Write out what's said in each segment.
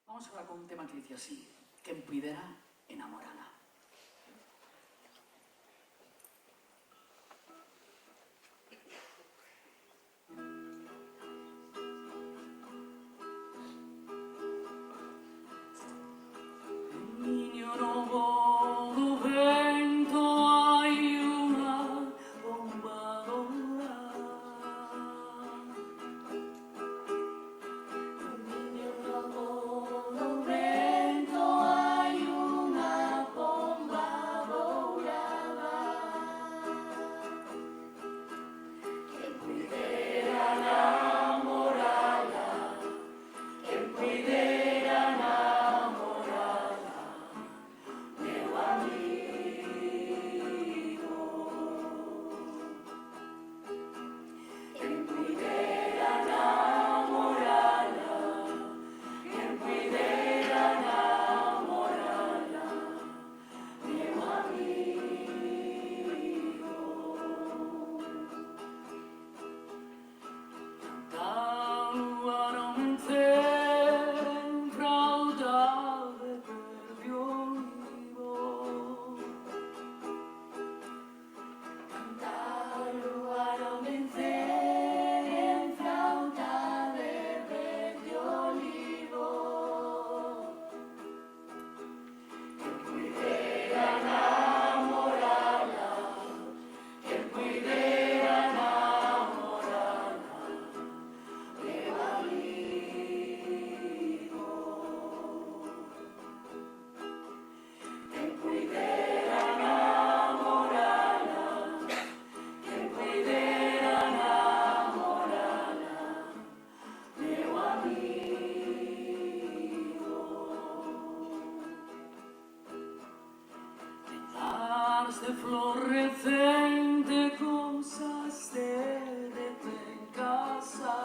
Vamos ahora con un tema que dice así: que em puidera enamorala. Niño novo do vento hai unha bombadora. Niño novo do vento hai unha bombadora. Que puidera enamorala, que puidera enamorala, meu amigo. Que puidera enamorala, que puidera enamorala, meu amigo. Da lua non entra o dave per olivo. Da lua non entra o dave per olivo. Que puidera enamorala, que puidera enamorala, meu amigo. Que puidera enamorala, que puidera enamorala, meu amigo. Quedarse florecente cosas de en casa.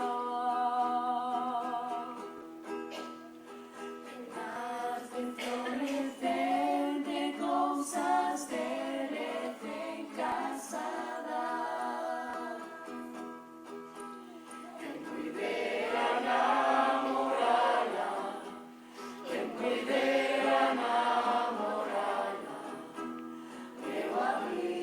Quedarse florecente cosas de en casada. Que puidera enamorala, que puidera enamorala, meu amigo.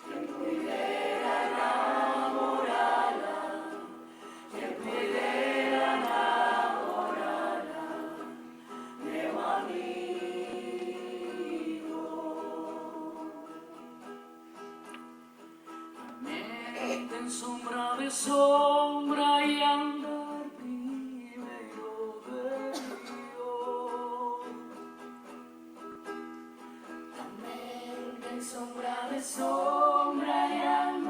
Que puidera enamorala, que puidera enamorala, meu amigo. A mente en sombra e andar primeiro del río. La mente en sombra e andar